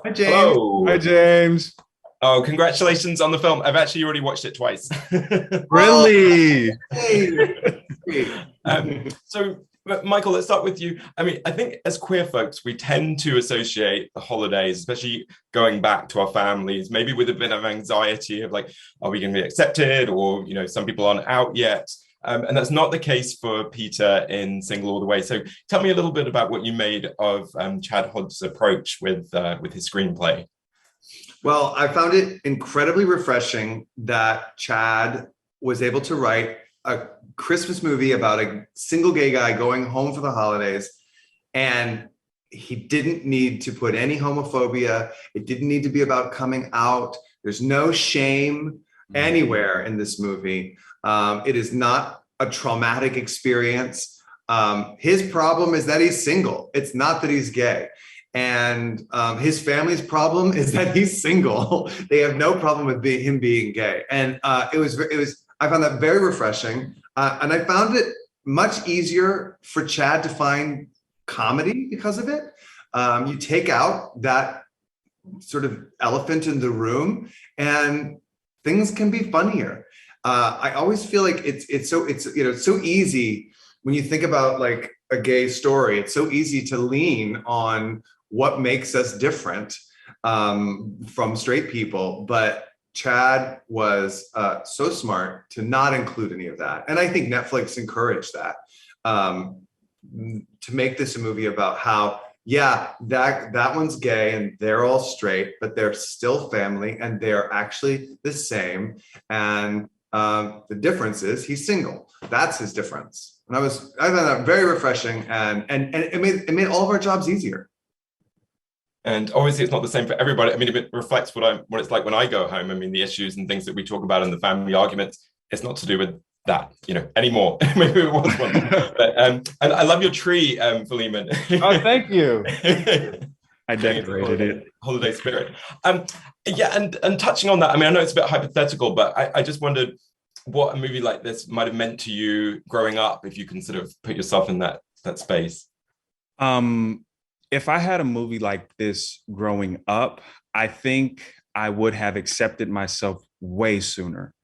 Hi, James. Hello. Hi, James. Oh, congratulations on the film. I've actually already watched it twice. Oh, Really? hey. Hey. um, but Michael, let's start with you. I mean, I think as queer folks, we tend to associate the holidays, especially going back to our families, maybe with a bit of anxiety of like, are we going to be accepted? Or, some people aren't out yet. And that's not the case for Peter in Single All the Way. So tell me a little bit about what you made of Chad Hodds' approach with his screenplay. Well, I found it incredibly refreshing that Chad was able to write a Christmas movie about a single gay guy going home for the holidays. And he didn't need to put any homophobia. It didn't need to be about coming out. There's no shame anywhere in this movie. It is not a traumatic experience. His problem is that he's single. It's not that he's gay. And his family's problem is that he's single. They have no problem with him being gay. And it was. I found that very refreshing. And I found it much easier for Chad to find comedy because of it. You take out that sort of elephant in the room and things can be funnier. I always feel like it's so easy when you think about like a gay story. It's so easy to lean on what makes us different from straight people, but Chad was so smart to not include any of that, and I think Netflix encouraged that, to make this a movie about how that one's gay and they're all straight, but they're still family and they're actually the same, and the difference is he's single. That's his difference. And I found that very refreshing, and it made all of our jobs easier. And obviously, it's not the same for everybody. I mean, it reflects what it's like when I go home. I mean, the issues and things that we talk about in the family arguments, it's not to do with that, anymore. Maybe it was once. But and I love your tree, Philemon. Oh, thank you. I decorated it. Holiday spirit. And touching on that, I mean, I know it's a bit hypothetical, but I just wondered what a movie like this might have meant to you growing up, if you can sort of put yourself in that space. If I had a movie like this growing up, I think I would have accepted myself way sooner.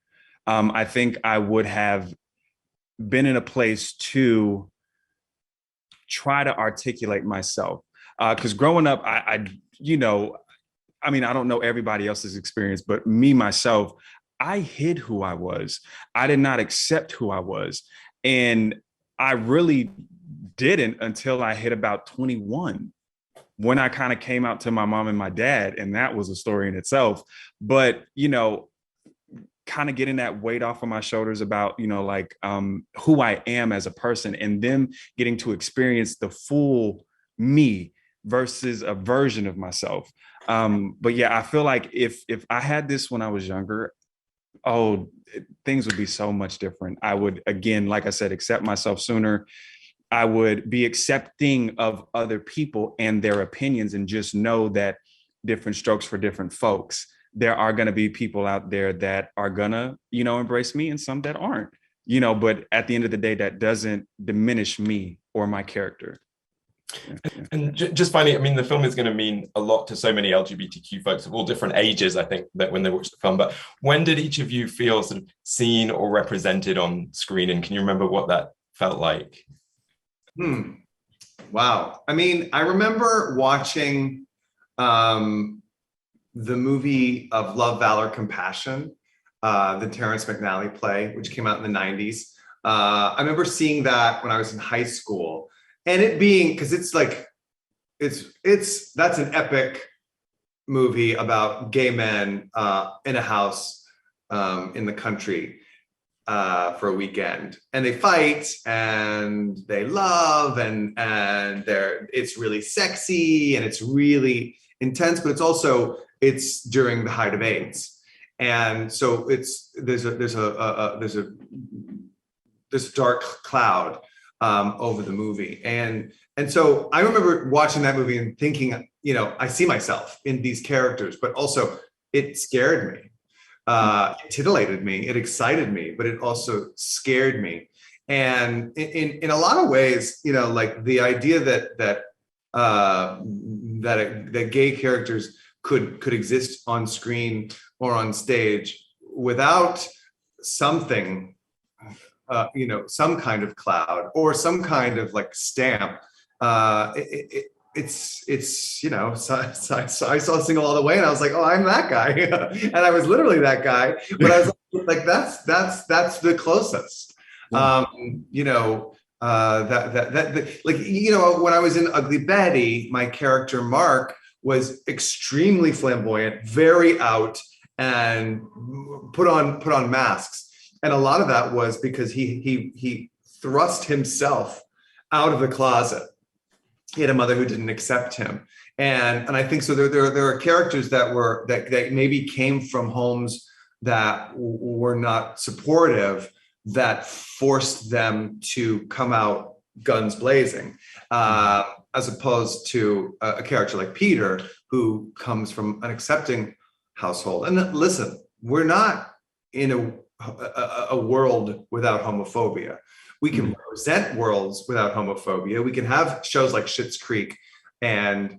I think I would have been in a place to try to articulate myself. Because growing up, I mean, I don't know everybody else's experience, but me, myself, I hid who I was. I did not accept who I was. And I really didn't until I hit about 21, when I kind of came out to my mom and my dad. And that was a story in itself. But, kind of getting that weight off of my shoulders about, who I am as a person, and them getting to experience the full me versus a version of myself. But yeah, I feel like if I had this when I was younger, things would be so much different. I would, again, like I said, accept myself sooner. I would be accepting of other people and their opinions, and just know that different strokes for different folks. There are going to be people out there that are going to, embrace me, and some that aren't, but at the end of the day, that doesn't diminish me or my character. And just finally, I mean, the film is going to mean a lot to so many LGBTQ folks of all different ages, I think, that when they watch the film. But when did each of you feel sort of seen or represented on screen? And can you remember what that felt like? Wow. I mean, I remember watching the movie of Love, Valor, Compassion, the Terrence McNally play, which came out in the 90s. I remember seeing that when I was in high school, and it being, because it's like, that's an epic movie about gay men in a house in the country for a weekend, and they fight and they love, and it's really sexy and it's really intense, but it's during the height of AIDS, and so there's a dark cloud over the movie, and so I remember watching that movie and thinking, I see myself in these characters, but also it scared me. It titillated me, it excited me, but it also scared me. And in a lot of ways, like the idea that gay characters could exist on screen or on stage without something, some kind of cloud or some kind of like stamp. So I saw Single All the Way and I was like, oh, I'm that guy. And I was literally that guy, but I was like, that's the closest. When I was in Ugly Betty, my character Mark was extremely flamboyant, very out, and put on masks. And a lot of that was because he thrust himself out of the closet. He had a mother who didn't accept him, and I think so. There are characters that maybe came from homes that were not supportive, that forced them to come out guns blazing, as opposed to a character like Peter, who comes from an accepting household. And listen, we're not in a world without homophobia. We can represent worlds without homophobia. We can have shows like Schitt's Creek and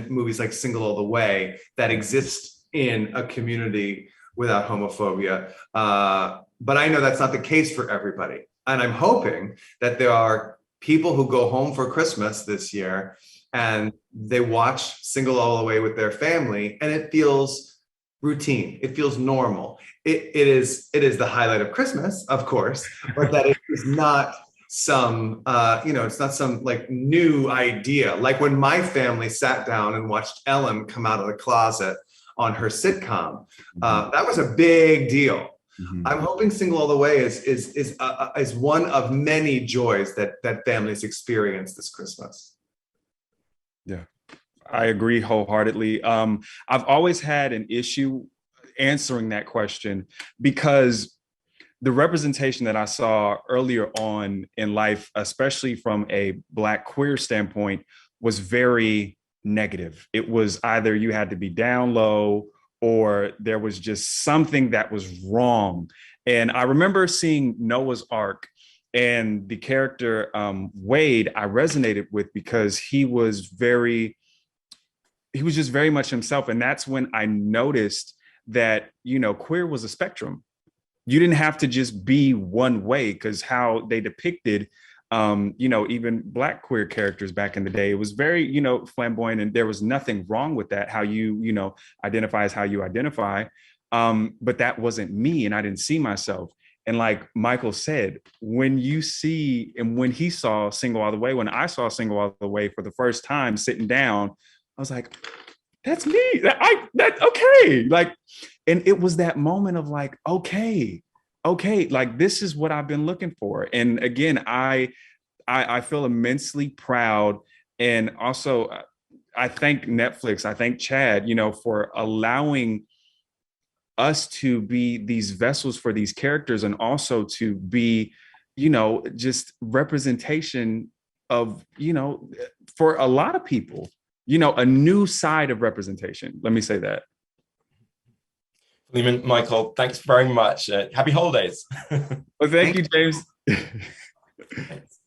movies like Single All the Way that exist in a community without homophobia. But I know that's not the case for everybody. And I'm hoping that there are people who go home for Christmas this year and they watch Single All the Way with their family, and it feels routine. It feels normal. It is the highlight of Christmas, of course, but that it is not some, it's not some like new idea. Like when my family sat down and watched Ellen come out of the closet on her sitcom, that was a big deal. Mm-hmm. I'm hoping Single All the Way is one of many joys that families experience this Christmas. Yeah, I agree wholeheartedly. I've always had an issue answering that question because the representation that I saw earlier on in life, especially from a Black queer standpoint, was very negative. It was either you had to be down low or there was just something that was wrong. And I remember seeing Noah's Ark, and the character Wade, I resonated with because he was just very much himself. And that's when I noticed that, queer was a spectrum. You didn't have to just be one way, because how they depicted, even Black queer characters back in the day, it was very, flamboyant, and there was nothing wrong with that. How you, identify as how you identify. But that wasn't me, and I didn't see myself. And like Michael said, when you see, and when he saw Single All the Way, when I saw Single All the Way for the first time sitting down, I was like, that's me. Okay. Like, and it was that moment of like, okay, like this is what I've been looking for. And again, I feel immensely proud. And also I thank Netflix, I thank Chad, for allowing us to be these vessels for these characters, and also to be, just representation of, for a lot of people, a new side of representation. Let me say that. Philemon, Michael, thanks very much. Happy holidays. Well, thank you, James. Thanks.